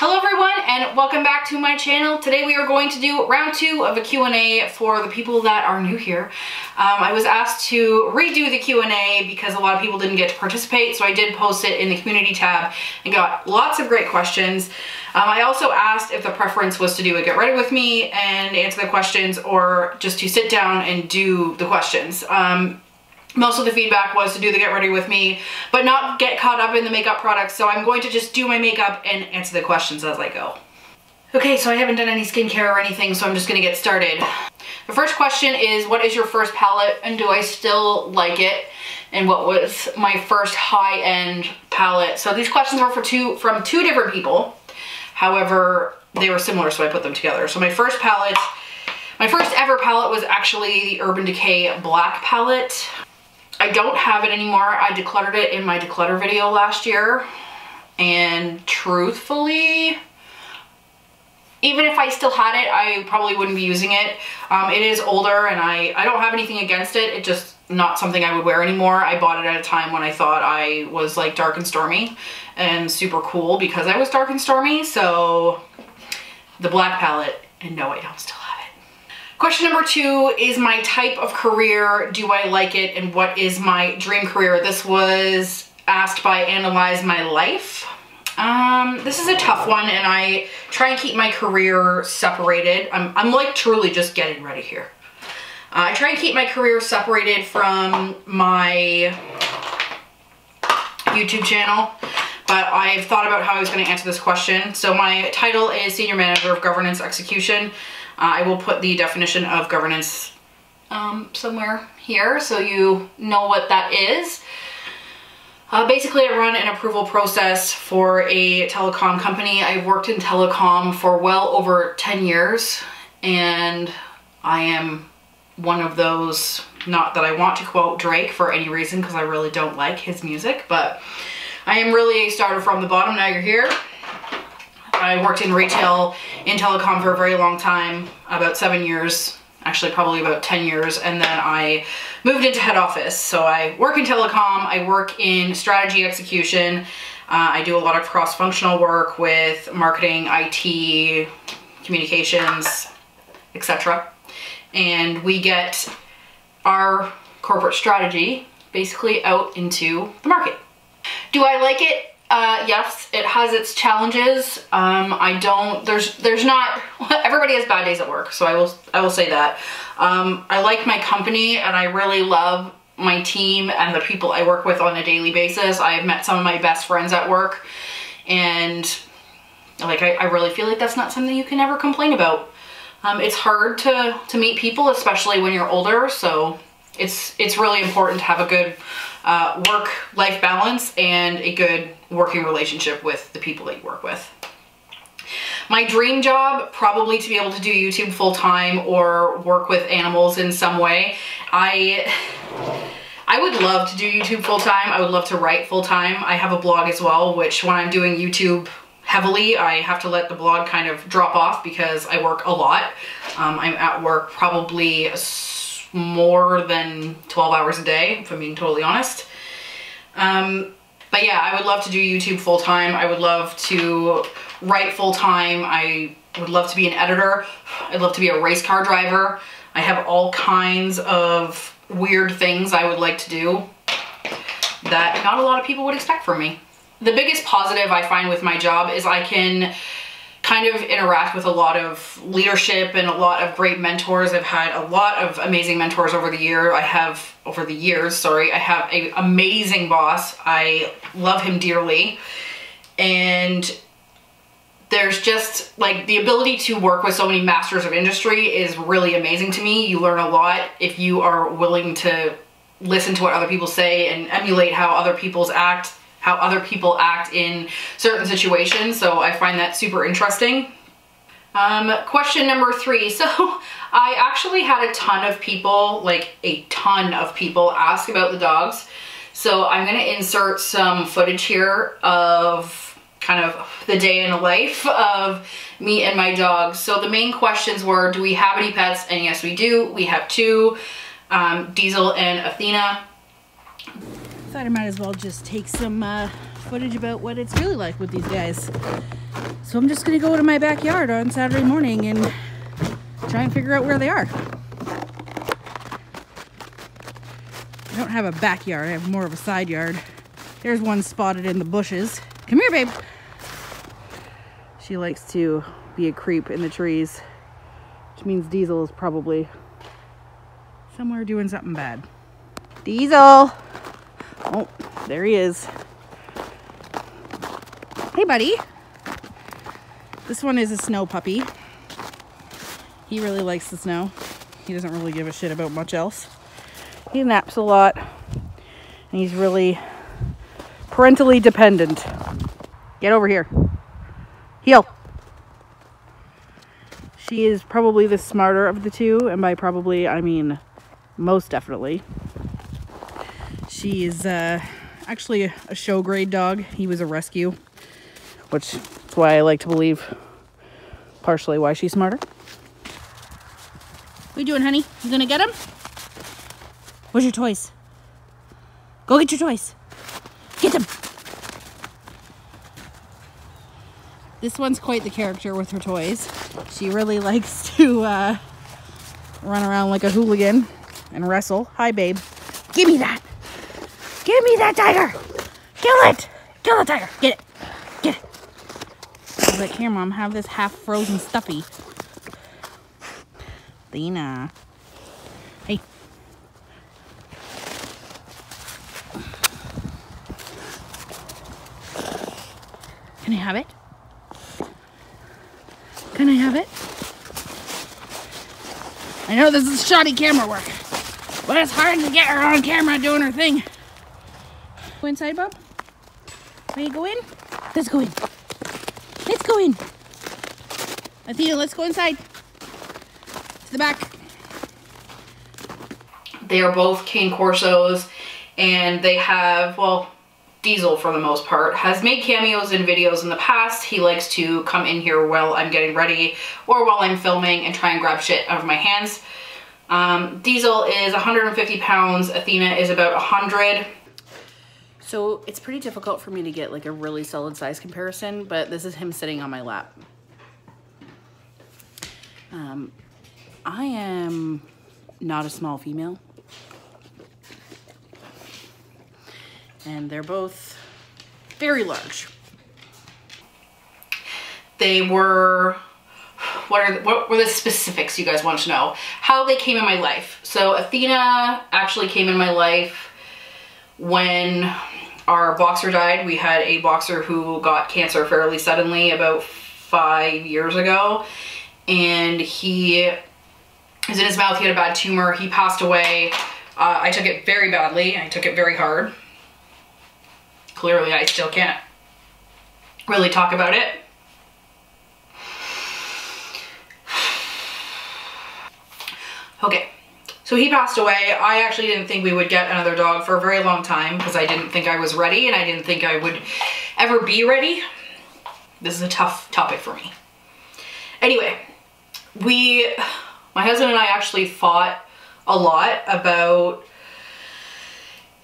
Hello everyone and welcome back to my channel. Today we are going to do round 2 of a Q&A for the people that are new here. I was asked to redo the Q&A because a lot of people didn't get to participate, so I did post it in the community tab and got lots of great questions. I also asked if the preference was to do a get ready with me and answer the questions or just to sit down and do the questions. Most of the feedback was to do the get ready with me, but not get caught up in the makeup products, so I'm going to just do my makeup and answer the questions as I go. Okay, so I haven't done any skincare or anything, so I'm just gonna get started. The first question is, what is your first palette and do I still like it? And what was my first high-end palette? So these questions were from two different people. However, they were similar, so I put them together. So my first ever palette was actually the Urban Decay Black palette. I don't have it anymore. I decluttered it in my declutter video last year, and truthfully, even if I still had it, I probably wouldn't be using it. It is older and I don't have anything against it. It's just not something I would wear anymore. I bought it at a time when I thought I was like dark and stormy and super cool because I was dark and stormy. So the black palette, and no, I don't still have it. Question number 2 is my type of career. Do I like it and what is my dream career? This was asked by Analyze My Life. This is a tough one and I try and keep my career separated. I'm like truly just getting ready here. I try and keep my career separated from my YouTube channel, but I've thought about how I was going to answer this question. So my title is Senior Manager of Governance Execution. I will put the definition of governance somewhere here so you know what that is. Basically, I run an approval process for a telecom company. I've worked in telecom for well over 10 years, and I am one of those, not that I want to quote Drake for any reason because I really don't like his music, but I am really a starter from the bottom. Now you're here. I worked in retail in telecom for a very long time, about 7 years, actually probably about 10 years, and then I moved into head office. So I work in telecom, I work in strategy execution, I do a lot of cross-functional work with marketing, IT, communications, etc. And we get our corporate strategy basically out into the market. Do I like it? Yes, it has its challenges. There's not, everybody has bad days at work, so I will say that. I like my company and I really love my team and the people I work with on a daily basis. I've met some of my best friends at work, and like I really feel like that's not something you can ever complain about. It's hard to meet people, especially when you're older, so it's really important to have a good work-life balance and a good working relationship with the people that you work with. My dream job, probably to be able to do YouTube full-time or work with animals in some way. I would love to do YouTube full-time. I would love to write full-time. I have a blog as well, which when I'm doing YouTube heavily, I have to let the blog kind of drop off because I work a lot. I'm at work probably more than 12 hours a day, if I'm being totally honest. But yeah, I would love to do YouTube full-time. I would love to write full-time. I would love to be an editor. I'd love to be a race car driver. I have all kinds of weird things I would like to do that not a lot of people would expect from me. The biggest positive I find with my job is I can kind of interact with a lot of leadership and a lot of great mentors. I've had a lot of amazing mentors over the years. I have an amazing boss. I love him dearly. And there's just like the ability to work with so many masters of industry is really amazing to me. You learn a lot if you are willing to listen to what other people say and emulate how other people act in certain situations. So I find that super interesting. Question number 3. So I actually had a ton of people ask about the dogs. So I'm going to insert some footage here of kind of the day in the life of me and my dogs. So the main questions were, do we have any pets? And yes, we do. We have 2, Diesel and Athena. Thought I might as well just take some footage about what it's really like with these guys. So I'm just gonna go to my backyard on Saturday morning and try and figure out where they are. I don't have a backyard, I have more of a side yard. There's one spotted in the bushes. Come here, babe. She likes to be a creep in the trees, which means Diesel is probably somewhere doing something bad. Diesel! Oh, there he is. Hey, buddy. This one is a snow puppy. He really likes the snow. He doesn't really give a shit about much else. He naps a lot, and he's really parentally dependent. Get over here. Heel. She is probably the smarter of the two, and by probably, I mean most definitely. She is actually a show grade dog. He was a rescue, which is why I like to believe partially why she's smarter. What are you doing, honey? You gonna get him? Where's your toys? Go get your toys. Get them. This one's quite the character with her toys. She really likes to run around like a hooligan and wrestle. Hi, babe. Give me that. Give me that tiger. Kill it. Kill the tiger. Get it. Get it. I was like, here, Mom, have this half-frozen stuffy. Dina. Hey. Can I have it? Can I have it? I know this is shoddy camera work, but it's hard to get her on camera doing her thing. Go inside, Bob? Will you go in? Let's go in. Let's go in. Athena, let's go inside. To the back. They are both cane corsos, and they have, well, Diesel for the most part has made cameos in videos in the past. He likes to come in here while I'm getting ready or while I'm filming and try and grab shit out of my hands. Diesel is 150 pounds. Athena is about 100. So it's pretty difficult for me to get like a really solid size comparison, but this is him sitting on my lap. I am not a small female. And they're both very large. They were, what were the specifics you guys want to know? How they came in my life. So Athena actually came in my life when our boxer died. We had a boxer who got cancer fairly suddenly about 5 years ago. And he was in his mouth, he had a bad tumor, he passed away. I took it very badly, I took it very hard. Clearly, I still can't really talk about it. Okay, so he passed away. I actually didn't think we would get another dog for a very long time because I didn't think I was ready and I didn't think I would ever be ready. This is a tough topic for me. Anyway, my husband and I actually fought a lot about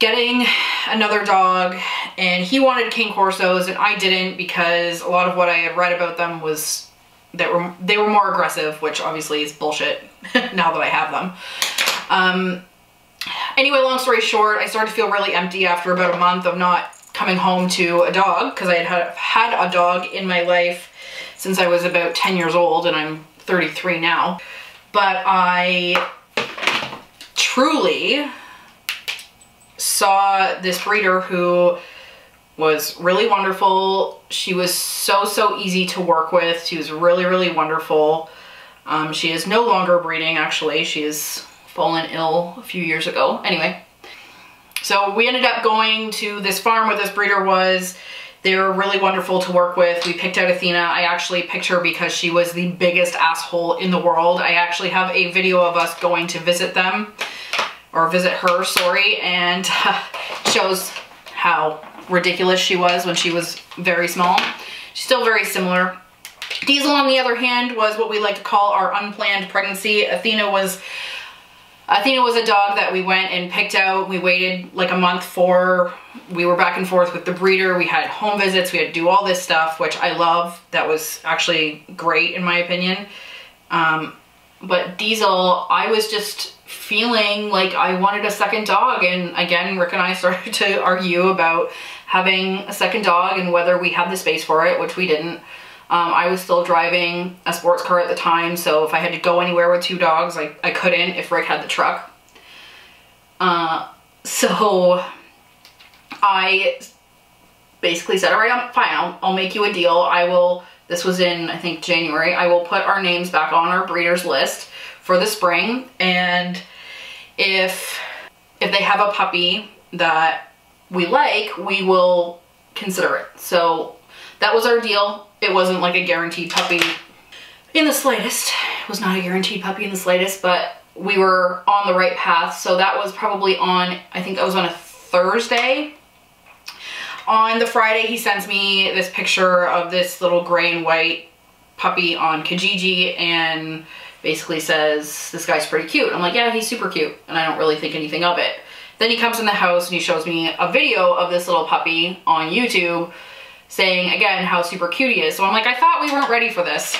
getting another dog, and he wanted cane corsos and I didn't because a lot of what I had read about them was that they were more aggressive, which obviously is bullshit now that I have them. Anyway, long story short, I started to feel really empty after about a month of not coming home to a dog because I had a dog in my life since I was about 10 years old and I'm 33 now. But I truly saw this breeder who was really wonderful. She was so easy to work with. She was really wonderful. She is no longer breeding, actually. She has fallen ill a few years ago. Anyway, so we ended up going to this farm where this breeder was. They were really wonderful to work with. We picked out Athena. I actually picked her because she was the biggest asshole in the world. I actually have a video of us going to visit them, or visit her, sorry, and shows how ridiculous she was when she was very small. She's still very similar. Diesel, on the other hand, was what we like to call our unplanned pregnancy. Athena was Athena was a dog that we went and picked out. We waited like a month for. We were back and forth with the breeder. We had home visits. We had to do all this stuff, which I love. That was actually great in my opinion. But Diesel, I was just feeling like I wanted a second dog. And again, Rick and I started to argue about having a second dog and whether we had the space for it, which we didn't. I was still driving a sports car at the time, so if I had to go anywhere with 2 dogs, I couldn't if Rick had the truck. So I basically said, all right, fine, I'll make you a deal. This was in, I think, January. I will put our names back on our breeders list for the spring, and if they have a puppy that we like, we will consider it. So that was our deal. It wasn't like a guaranteed puppy in the slightest. It was not a guaranteed puppy in the slightest, but we were on the right path. So that was probably on, I think that was on a Thursday. On the Friday, he sends me this picture of this little gray and white puppy on Kijiji and basically says, this guy's pretty cute. I'm like, yeah, he's super cute. And I don't really think anything of it. Then he comes in the house and he shows me a video of this little puppy on YouTube saying, again, how super cute he is. So I'm like, I thought we weren't ready for this.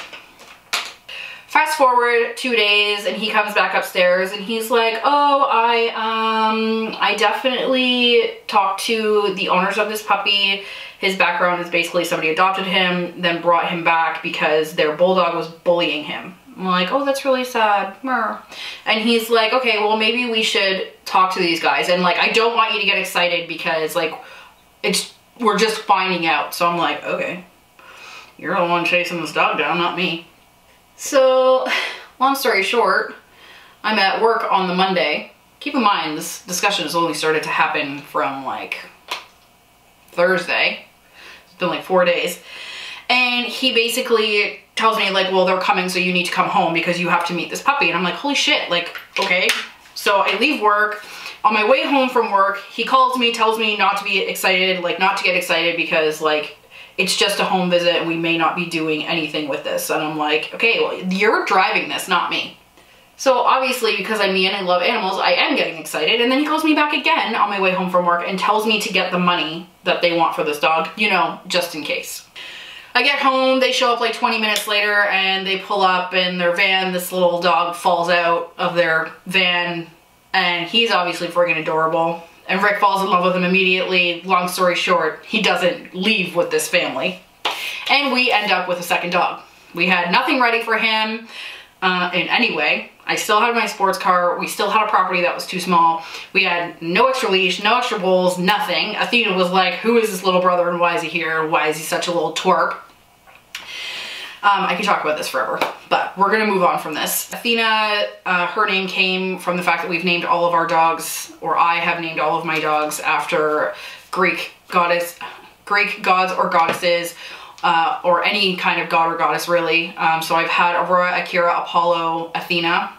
Fast forward 2 days and he comes back upstairs and he's like, oh, I definitely talked to the owners of this puppy. His background is basically somebody adopted him, then brought him back because their bulldog was bullying him. I'm like, oh, that's really sad. And he's like, okay, well, maybe we should talk to these guys. And like, I don't want you to get excited because like, we're just finding out. So I'm like, okay, you're the one chasing this dog down, not me. So long story short, I'm at work on the Monday. Keep in mind, this discussion has only started to happen from like Thursday. It's been like 4 days. And he basically tells me like, well, they're coming, so you need to come home because you have to meet this puppy. And I'm like, holy shit, like, okay. So I leave work. On my way home from work, he calls me, tells me not to be excited, like not to get excited because like, it's just a home visit and we may not be doing anything with this. And I'm like, okay, well, you're driving this, not me. So obviously, because I'm me and I love animals, I am getting excited. And then he calls me back again on my way home from work and tells me to get the money that they want for this dog, you know, just in case. I get home, they show up like 20 minutes later and they pull up in their van. This little dog falls out of their van and he's obviously friggin' adorable. And Rick falls in love with him immediately. Long story short, he doesn't leave with this family. And we end up with a second dog. We had nothing ready for him in any way. I still had my sports car. We still had a property that was too small. We had no extra leash, no extra bowls, nothing. Athena was like, who is this little brother and why is he here? Why is he such a little twerp? I can talk about this forever, but we're gonna move on from this. Athena, her name came from the fact that we've named all of our dogs, or I have named all of my dogs after Greek gods or goddesses, or any kind of god or goddess really. So I've had Aurora, Akira, Apollo, Athena,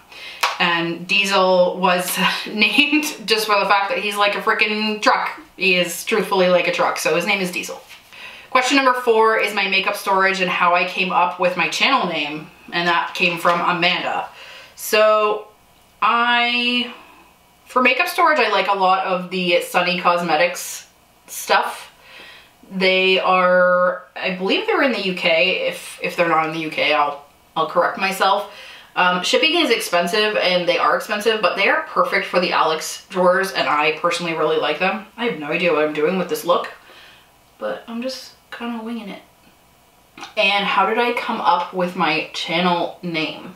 and Diesel was named just for the fact that he's like a freaking truck. He is truthfully like a truck, so his name is Diesel. Question number 4 is my makeup storage and how I came up with my channel name, and that came from Amanda. So for makeup storage, I like a lot of the Sunny Cosmetics stuff. They are, I believe they're in the UK. If they're not in the UK, I'll correct myself. Shipping is expensive and they are expensive, but they are perfect for the Alex drawers and I personally really like them. I have no idea what I'm doing with this look, but I'm just kind of winging it. And how did I come up with my channel name?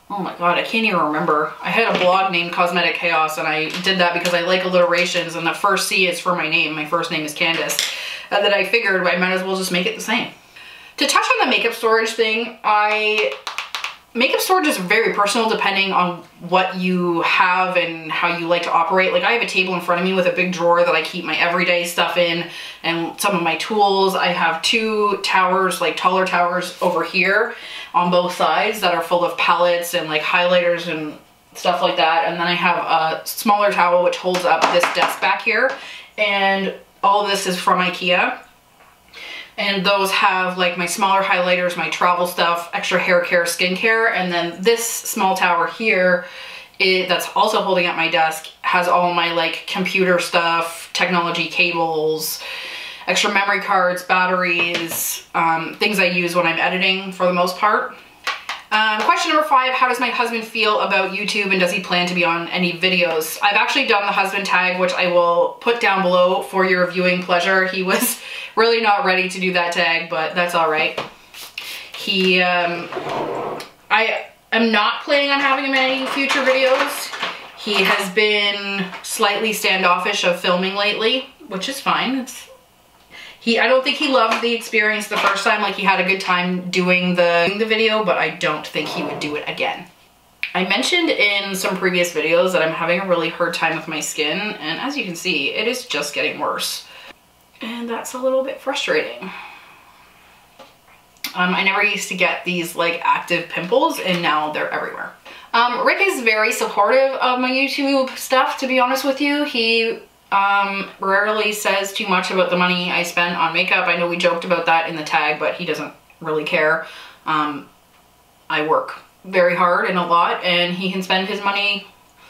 Oh my god, I can't even remember. I had a blog named Cosmetic Chaos and I did that because I like alliterations and the first C is for my name. My first name is Candace. And then I figured I might as well just make it the same. To touch on the makeup storage thing, makeup storage is very personal depending on what you have and how you like to operate. Like I have a table in front of me with a big drawer that I keep my everyday stuff in and some of my tools. I have 2 towers, like taller towers over here on both sides that are full of palettes and like highlighters and stuff like that. And then I have a smaller towel which holds up this desk back here. And all of this is from IKEA. And those have like my smaller highlighters, my travel stuff, extra hair care, skincare. And then this small tower here that's also holding up my desk has all my like computer stuff, technology cables, extra memory cards, batteries, things I use when I'm editing for the most part. Question number 5, how does my husband feel about YouTube and does he plan to be on any videos? I've actually done the husband tag, which I will put down below for your viewing pleasure. He was really not ready to do that tag, but that's all right. I am not planning on having him in any future videos. He has been slightly standoffish of filming lately, which is fine. I don't think he loved the experience the first time. Like, he had a good time doing the video, but I don't think he would do it again. I mentioned in some previous videos that I'm having a really hard time with my skin, and as you can see, it is just getting worse. And that's a little bit frustrating. I never used to get these like active pimples, and now they're everywhere. Rick is very supportive of my YouTube stuff, to be honest with you. He rarely says too much about the money I spend on makeup. I know we joked about that in the tag, but he doesn't really care. I work very hard and a lot, and he can spend his money.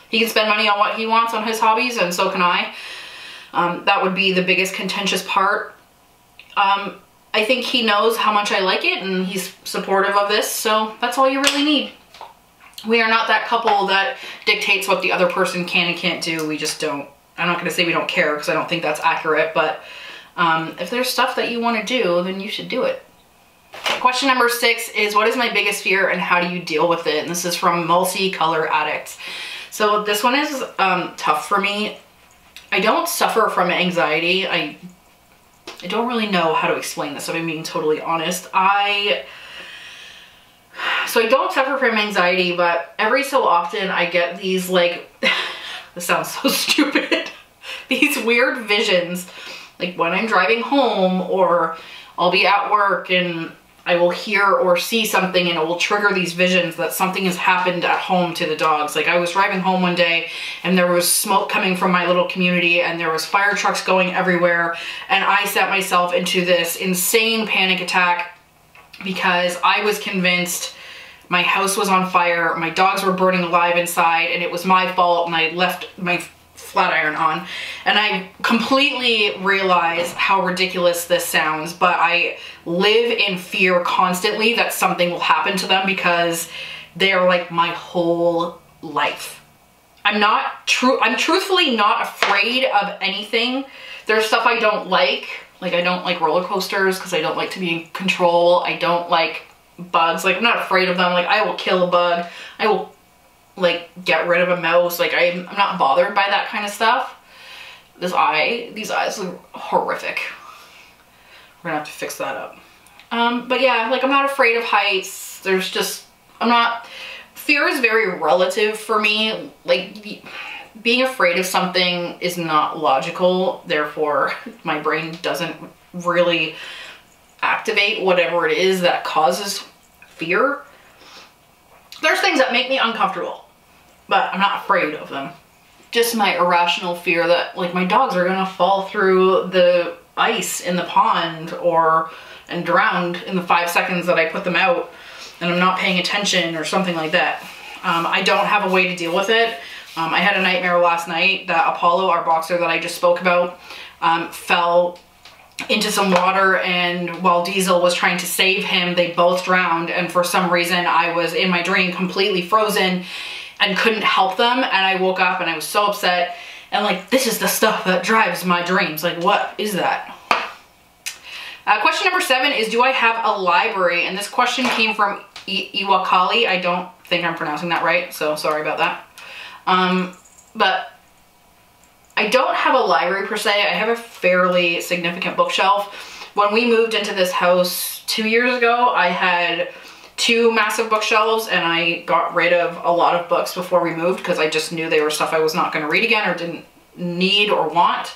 He can spend money on what he wants on his hobbies, and so can I. That would be the biggest contentious part. I think he knows how much I like it, and he's supportive of this, so that's all you really need. We are not that couple that dictates what the other person can and can't do. We just don't. I'm not going to say we don't care, because I don't think that's accurate, but if there's stuff that you want to do, then you should do it. Question number 6 is, what is my biggest fear and how do you deal with it? And this is from Multi-Color Addict. So this one is tough for me. I don't suffer from anxiety. I don't really know how to explain this, if I'm being totally honest. So I don't suffer from anxiety, but every so often I get these like, this sounds so stupid, these weird visions, like when I'm driving home, or I'll be at work and I will hear or see something and it will trigger these visions that something has happened at home to the dogs. Like, I was driving home one day and there was smoke coming from my little community and there was fire trucks going everywhere, and I set myself into this insane panic attack because I was convinced my house was on fire, my dogs were burning alive inside, and it was my fault, and I left my flat iron on. And I completely realize how ridiculous this sounds, but I live in fear constantly that something will happen to them because they're like my whole life. I'm truthfully not afraid of anything. There's stuff I don't like I don't like roller coasters because I don't like to be in control. I don't like bugs. Like, I'm not afraid of them. Like, I will kill a bug. I will like get rid of a mouse. Like, I'm not bothered by that kind of stuff. These eyes look horrific. We're gonna have to fix that up. But yeah, like, I'm not afraid of heights. Fear is very relative for me. Like, being afraid of something is not logical. Therefore, my brain doesn't really activate whatever it is that causes fear. There's things that make me uncomfortable, but I'm not afraid of them. Just my irrational fear that, like, my dogs are gonna fall through the ice in the pond and drowned in the 5 seconds that I put them out and I'm not paying attention or something like that. I don't have a way to deal with it. I had a nightmare last night that Apollo, our boxer that I just spoke about, fell into some water, and while Diesel was trying to save him, they both drowned, and for some reason I was in my dream completely frozen and couldn't help them, and I woke up and I was so upset, and like, this is the stuff that drives my dreams. Like, what is that? Question number 7 is, do I have a library? And this question came from Iwakali. I don't think I'm pronouncing that right, so sorry about that. But I don't have a library per se. I have a fairly significant bookshelf. When we moved into this house 2 years ago, I had 2 massive bookshelves, and I got rid of a lot of books before we moved because I just knew they were stuff I was not going to read again or didn't need or want.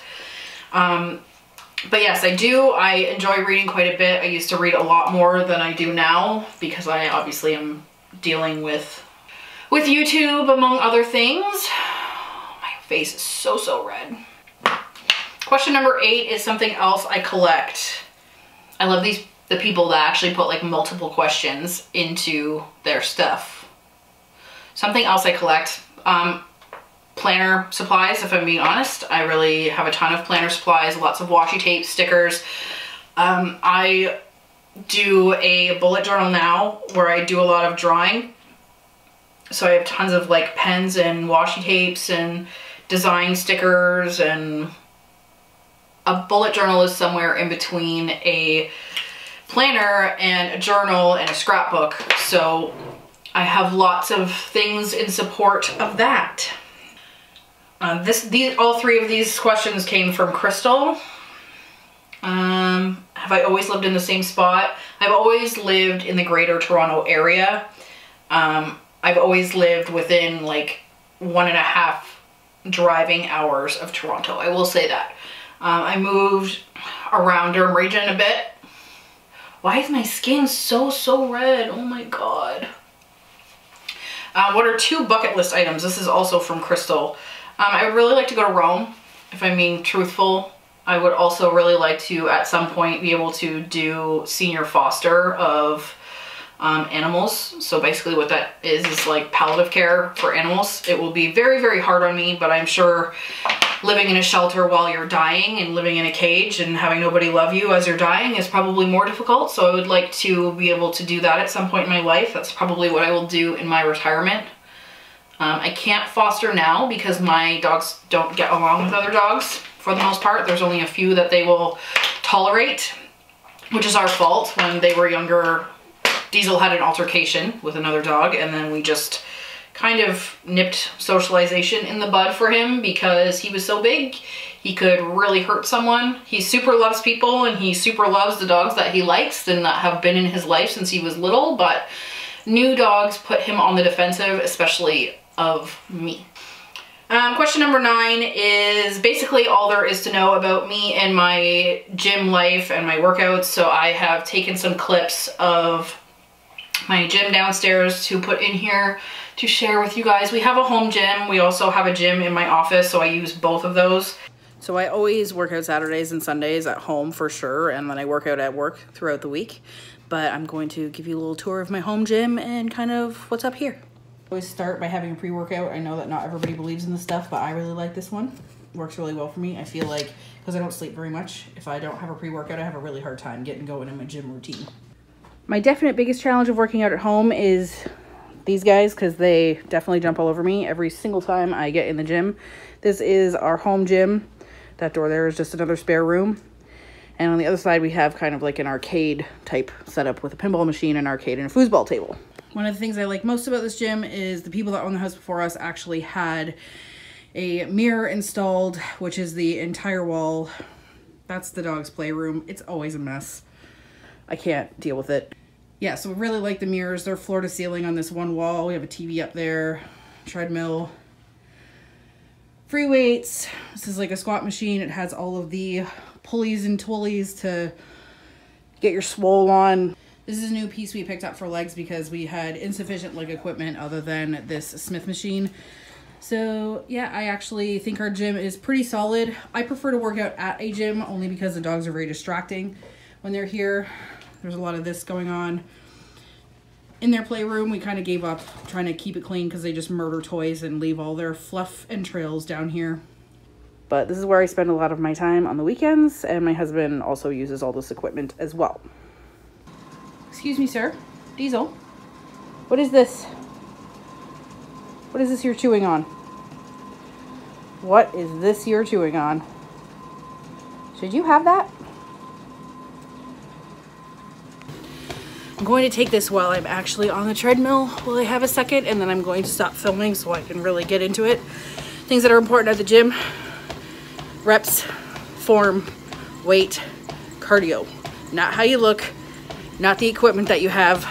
But yes, I do. I enjoy reading quite a bit. I used to read a lot more than I do now because I obviously am dealing with YouTube, among other things. Face is so red. Question number 8 is something else I collect. I love the people that actually put like multiple questions into their stuff. Something else I collect. Planner supplies, if I'm being honest. I really have a ton of planner supplies, lots of washi tape, stickers. I do a bullet journal now where I do a lot of drawing. So I have tons of like pens and washi tapes and design stickers, and a bullet journal is somewhere in between a planner and a journal and a scrapbook. So I have lots of things in support of that. All three of these questions came from Crystal. Have I always lived in the same spot? I've always lived in the greater Toronto area. I've always lived within like 1.5 driving hours of Toronto. I will say that. I moved around Durham region a bit. Why is my skin so red? Oh my God. What are 2 bucket list items? This is also from Crystal. I would really like to go to Rome, if I'm being truthful. I would also really like to, at some point, be able to do senior foster of animals. So basically what that is like palliative care for animals. It will be very hard on me, but I'm sure living in a shelter while you're dying and living in a cage and having nobody love you as you're dying is probably more difficult. So I would like to be able to do that at some point in my life. That's probably what I will do in my retirement. I can't foster now because my dogs don't get along with other dogs for the most part. There's only a few that they will tolerate, which is our fault. When they were younger, Diesel had an altercation with another dog, and then we just kind of nipped socialization in the bud for him because he was so big. He could really hurt someone. He super loves people, and he super loves the dogs that he likes and that have been in his life since he was little, but new dogs put him on the defensive, especially of me. Question number 9 is basically all there is to know about me and my gym life and my workouts. So I have taken some clips of my gym downstairs to put in here to share with you guys. We have a home gym. We also have a gym in my office, so I use both of those. So I always work out Saturdays and Sundays at home for sure, and then I work out at work throughout the week. But I'm going to give you a little tour of my home gym and kind of what's up here. I always start by having a pre-workout. I know that not everybody believes in this stuff, but I really like this one. It works really well for me. I feel like, because I don't sleep very much, if I don't have a pre-workout, I have a really hard time getting going in my gym routine. My definite biggest challenge of working out at home is these guys, because they definitely jump all over me every single time I get in the gym. This is our home gym. That door there is just another spare room. And on the other side, we have kind of like an arcade type setup with a pinball machine, an arcade, and a foosball table. One of the things I like most about this gym is the people that own the house before us actually had a mirror installed, which is the entire wall. That's the dog's playroom. It's always a mess. I can't deal with it. Yeah, so we really like the mirrors. They're floor to ceiling on this one wall. We have a TV up there, treadmill, free weights. This is like a squat machine. It has all of the pulleys and twillies to get your swole on. This is a new piece we picked up for legs because we had insufficient leg equipment other than this Smith machine. So yeah, I actually think our gym is pretty solid. I prefer to work out at a gym only because the dogs are very distracting when they're here. There's a lot of this going on. In their playroom, we kind of gave up trying to keep it clean because they just murder toys and leave all their fluff and trails down here. But this is where I spend a lot of my time on the weekends, and my husband also uses all this equipment as well. Excuse me, sir. Diesel. What is this? What is this you're chewing on? What is this you're chewing on? Should you have that? I'm going to take this while I'm actually on the treadmill while I have a second, and then I'm going to stop filming so I can really get into it. Things that are important at the gym: reps, form, weight, cardio. Not how you look, not the equipment that you have.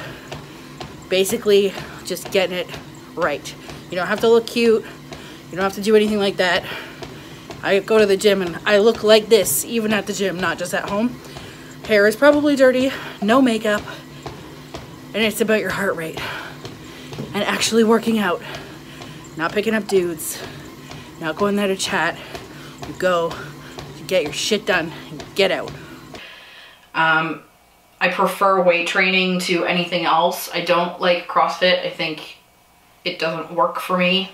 Basically, just getting it right. You don't have to look cute. You don't have to do anything like that. I go to the gym and I look like this, even at the gym, not just at home. Hair is probably dirty, no makeup, and it's about your heart rate and actually working out. Not picking up dudes, not going there to chat. You go, you get your shit done, and get out. I prefer weight training to anything else. I don't like CrossFit. I think it doesn't work for me.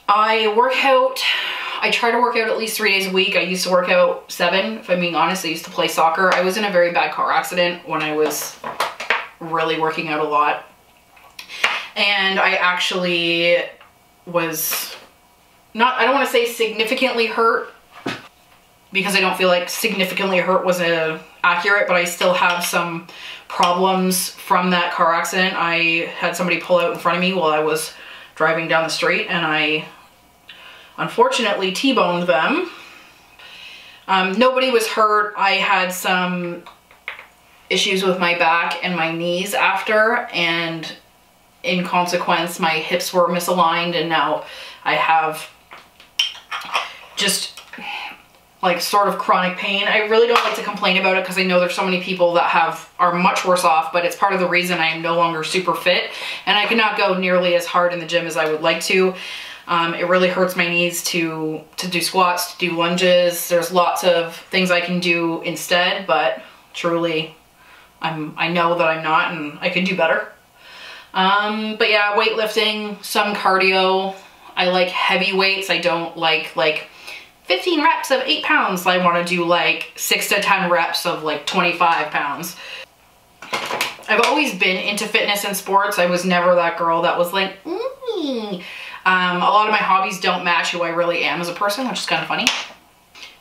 I work out, I try to work out at least 3 days a week. I used to work out 7, if I'm being honest. I used to play soccer. I was in a very bad car accident when I was really working out a lot. And I actually was not, I don't want to say significantly hurt, because I don't feel like significantly hurt was accurate, but I still have some problems from that car accident. I had somebody pull out in front of me while I was driving down the street, and I unfortunately T-boned them. Nobody was hurt. I had some issues with my back and my knees after, and in consequence my hips were misaligned, and now I have just like sort of chronic pain. I really don't like to complain about it because I know there's so many people that are much worse off, but it's part of the reason I am no longer super fit, and I cannot go nearly as hard in the gym as I would like to. It really hurts my knees to do squats, to do lunges. There's lots of things I can do instead, but truly I know that I'm not, and I could do better. But yeah, weightlifting, some cardio. I like heavy weights. I don't like 15 reps of 8 pounds. I want to do like 6 to 10 reps of like 25 pounds. I've always been into fitness and sports. I was never that girl that was like, a lot of my hobbies don't match who I really am as a person, which is kind of funny.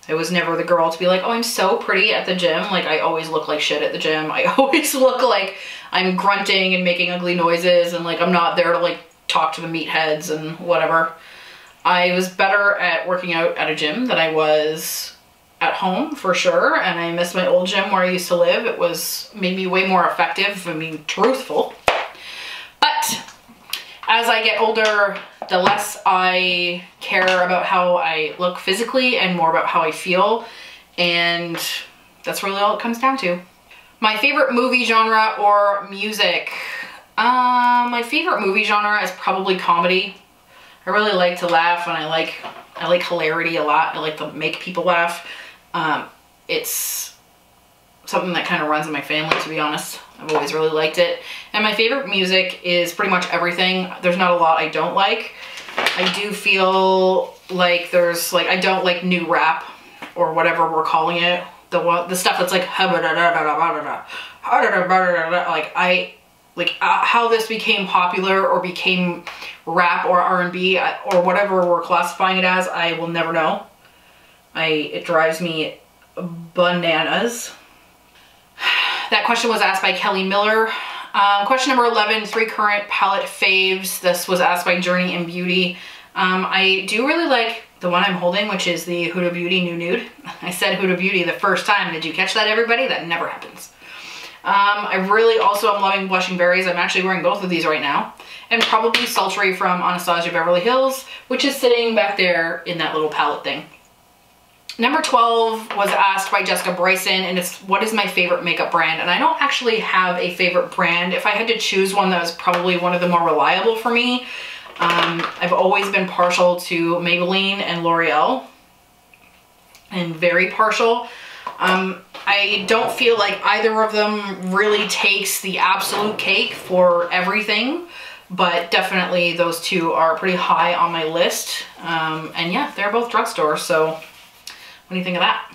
I was never the girl to be like, oh, I'm so pretty at the gym. Like, I always look like shit at the gym. I always look like I'm grunting and making ugly noises, and like I'm not there to like talk to the meatheads and whatever. I was better at working out at a gym than I was at home, for sure, and I miss my old gym where I used to live. It made me way more effective, I mean, truthful. But as I get older, the less I care about how I look physically and more about how I feel, and that's really all it comes down to. My favorite movie genre or music? My favorite movie genre is probably comedy. I really like to laugh, and I like hilarity a lot. I like to make people laugh. It's something that kind of runs in my family, to be honest. I've always really liked it. And my favorite music is pretty much everything. There's not a lot I don't like. I do feel like I don't like new rap or whatever we're calling it. The stuff that's like how this became popular or became rap or R&B or whatever we're classifying it as, I will never know. It drives me bananas. That question was asked by Kelly Miller. Question number 11, 3 current palette faves. This was asked by Journey in Beauty. I do really like the one I'm holding, which is the Huda Beauty New Nude. I said Huda Beauty the first time. Did you catch that, everybody? That never happens. I really also am loving Blushing Berries. I'm actually wearing both of these right now. And probably Sultry from Anastasia Beverly Hills, which is sitting back there in that little palette thing. Number 12 was asked by Jessica Bryson, and it's what is my favorite makeup brand? And I don't actually have a favorite brand. If I had to choose one that was probably one of the more reliable for me, I've always been partial to Maybelline and L'Oreal, and very partial. I don't feel like either of them really takes the absolute cake for everything, but definitely those two are pretty high on my list. And yeah, they're both drugstores, so what do you think of that?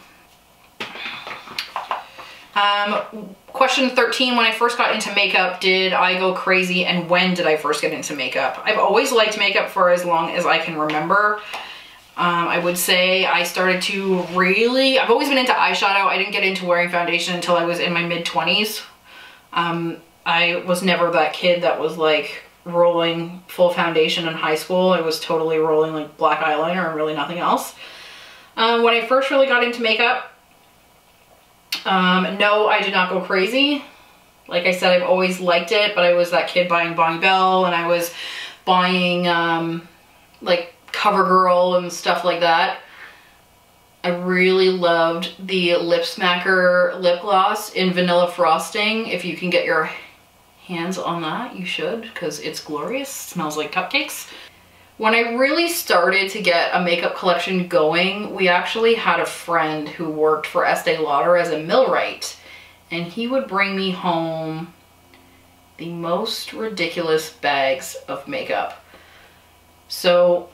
Question 13, when I first got into makeup, did I go crazy, and when did I first get into makeup? I've always liked makeup for as long as I can remember. I would say I started to I've always been into eyeshadow. I didn't get into wearing foundation until I was in my mid-20s. I was never that kid that was like rolling full foundation in high school. I was totally rolling like black eyeliner and really nothing else. When I first really got into makeup, no, I did not go crazy. Like I said, I've always liked it, but I was that kid buying Bonnie Bell, and I was buying like Covergirl and stuff like that. I really loved the Lip Smacker lip gloss in vanilla frosting. If you can get your hands on that, you should, because it's glorious. It smells like cupcakes. When I really started to get a makeup collection going, we actually had a friend who worked for Estee Lauder as a millwright, and he would bring me home the most ridiculous bags of makeup. So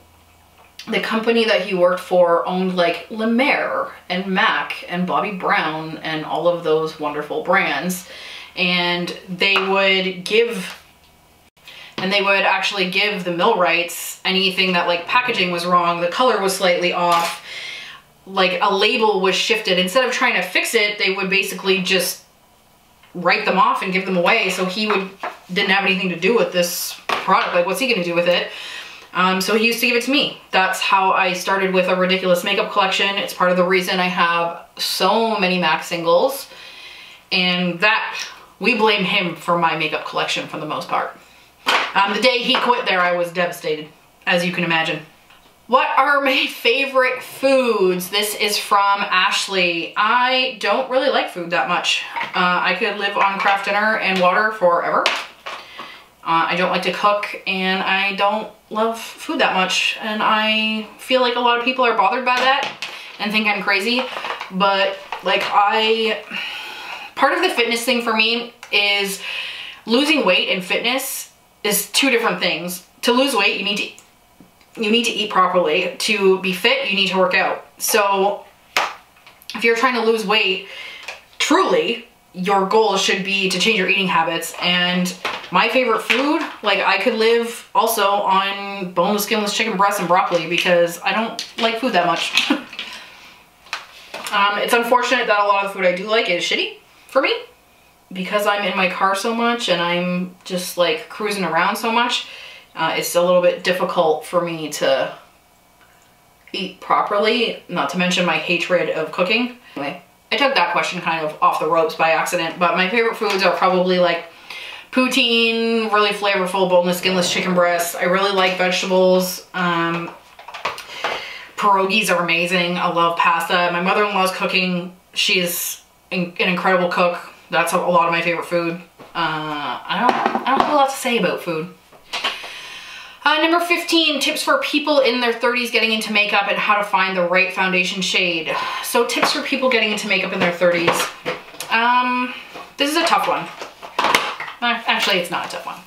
the company that he worked for owned like La Mer and MAC and Bobbi Brown and all of those wonderful brands. And they would actually give the millwrights anything that like packaging was wrong, the color was slightly off, like a label was shifted. Instead of trying to fix it, they would basically just write them off and give them away. So he didn't have anything to do with this product. Like, what's he gonna do with it? So he used to give it to me. That's how I started with a ridiculous makeup collection. It's part of the reason I have so many MAC singles, and that we blame him for my makeup collection for the most part. The day he quit there, I was devastated, as you can imagine. What are my favorite foods? This is from Ashley. I don't really like food that much. I could live on Kraft Dinner and water forever. I don't like to cook, and I don't love food that much. And I feel like a lot of people are bothered by that and think I'm crazy. But like part of the fitness thing for me is losing weight and fitness is two different things. To lose weight, you need to eat properly. To be fit, you need to work out. So if you're trying to lose weight, truly, your goal should be to change your eating habits. And my favorite food, like I could live also on boneless, skinless chicken breasts and broccoli because I don't like food that much. It's unfortunate that a lot of the food I do like is shitty for me because I'm in my car so much and I'm just like cruising around so much. It's a little bit difficult for me to eat properly, not to mention my hatred of cooking. Anyway, I took that question kind of off the ropes by accident, but my favorite foods are probably like poutine, really flavorful boneless, skinless chicken breasts. I really like vegetables. Pierogies are amazing. I love pasta. My mother-in-law's cooking. She's an incredible cook. That's a lot of my favorite food. I don't have a lot to say about food. Number 15, tips for people in their 30s getting into makeup and how to find the right foundation shade. So tips for people getting into makeup in their 30s. This is a tough one. Actually, it's not a tough one.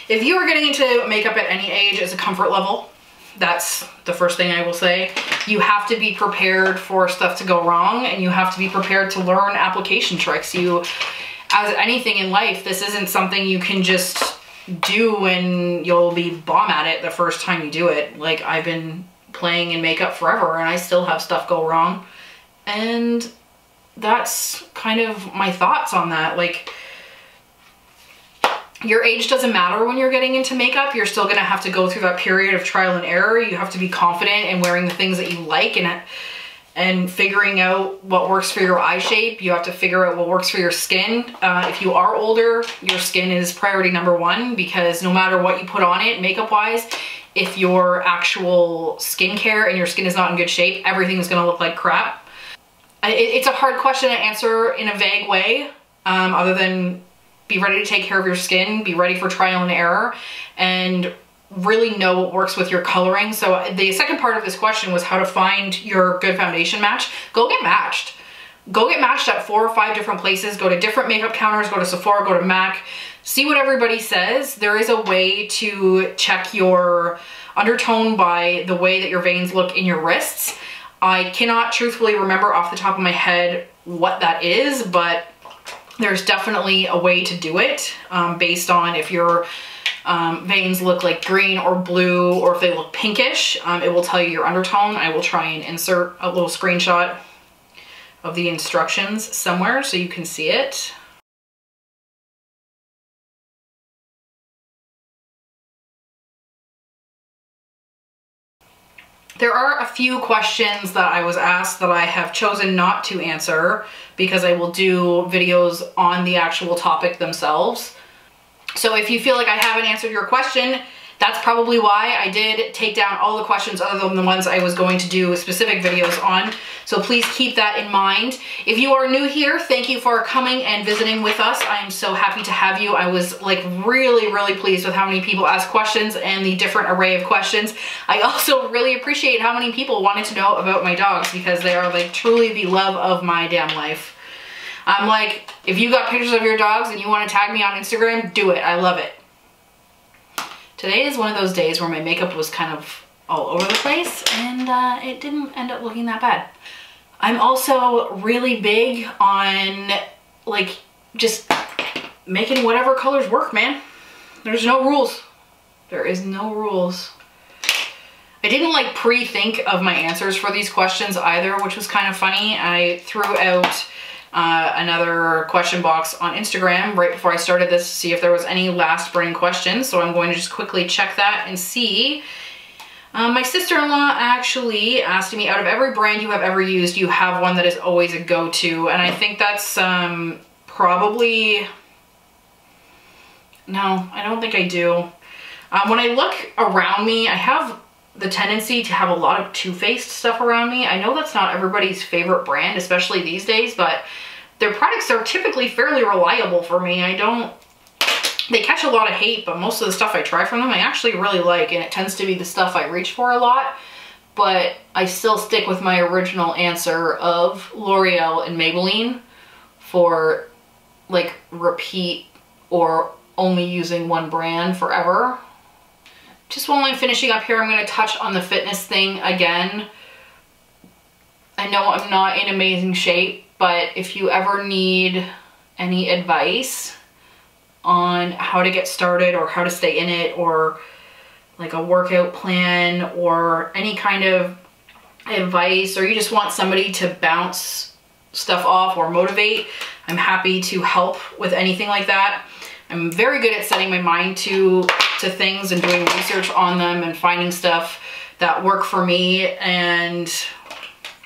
If you are getting into makeup at any age, it's a comfort level. That's the first thing I will say. You have to be prepared for stuff to go wrong, and you have to be prepared to learn application tricks. As anything in life, this isn't something you can just do and you'll be bomb at it the first time you do it. Like, I've been playing in makeup forever and I still have stuff go wrong. And that's kind of my thoughts on that. Like, your age doesn't matter when you're getting into makeup. You're still gonna have to go through that period of trial and error. You have to be confident in wearing the things that you like and figuring out what works for your eye shape. You have to figure out what works for your skin. If you are older, your skin is priority number one, because no matter what you put on it makeup wise, if your actual skincare and your skin is not in good shape, everything is gonna look like crap. It's a hard question to answer in a vague way, other than be ready to take care of your skin, be ready for trial and error, and really know what works with your coloring. So the second part of this question was how to find your good foundation match. Go get matched. Go get matched at 4 or 5 different places. Go to different makeup counters, go to Sephora, go to MAC. See what everybody says. There is a way to check your undertone by the way that your veins look in your wrists. I cannot truthfully remember off the top of my head what that is, but there's definitely a way to do it based on if your veins look like green or blue, or if they look pinkish, it will tell you your undertone. I will try and insert a little screenshot of the instructions somewhere so you can see it. There are a few questions that I was asked that I have chosen not to answer because I will do videos on the actual topic themselves. So if you feel like I haven't answered your question, that's probably why. I did take down all the questions other than the ones I was going to do specific videos on. So please keep that in mind. If you are new here, thank you for coming and visiting with us. I am so happy to have you. I was like really pleased with how many people asked questions and the different array of questions. I also really appreciate how many people wanted to know about my dogs, because they are like truly the love of my damn life. I'm like, if you got pictures of your dogs and you want to tag me on Instagram, do it. I love it. Today is one of those days where my makeup was kind of all over the place and it didn't end up looking that bad. I'm also really big on like just making whatever colors work, man. There's no rules. There is no rules. I didn't like pre-think of my answers for these questions either, which was kind of funny. I threw out another question box on Instagram right before I started this to see if there was any last burning questions. So I'm going to just quickly check that and see. My sister-in-law actually asked me, out of every brand you have ever used, you have one that is always a go-to. And I think that's probably, no, I don't think I do. When I look around me, I have the tendency to have a lot of Too Faced stuff around me. I know that's not everybody's favorite brand, especially these days, but their products are typically fairly reliable for me. They catch a lot of hate, but most of the stuff I try from them I actually really like, and it tends to be the stuff I reach for a lot. But I still stick with my original answer of L'Oreal and Maybelline for like repeat or only using one brand forever. Just while I'm finishing up here, I'm going to touch on the fitness thing again. I know I'm not in amazing shape, but if you ever need any advice on how to get started or how to stay in it, or like a workout plan or any kind of advice, or you just want somebody to bounce stuff off or motivate, I'm happy to help with anything like that. I'm very good at setting my mind to things and doing research on them and finding stuff that work for me and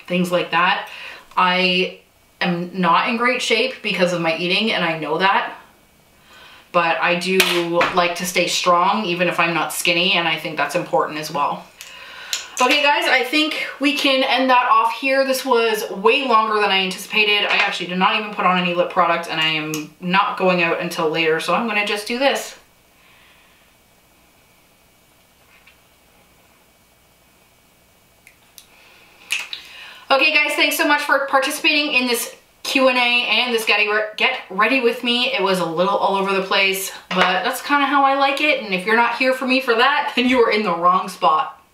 things like that. I am not in great shape because of my eating, and I know that. But I do like to stay strong even if I'm not skinny, and I think that's important as well. Okay guys, I think we can end that off here. This was way longer than I anticipated. I actually did not even put on any lip product, and I am not going out until later, so I'm gonna just do this. Okay guys, thanks so much for participating in this Q&A and this get ready with me. It was a little all over the place, but that's kind of how I like it. And if you're not here for me for that, then you are in the wrong spot.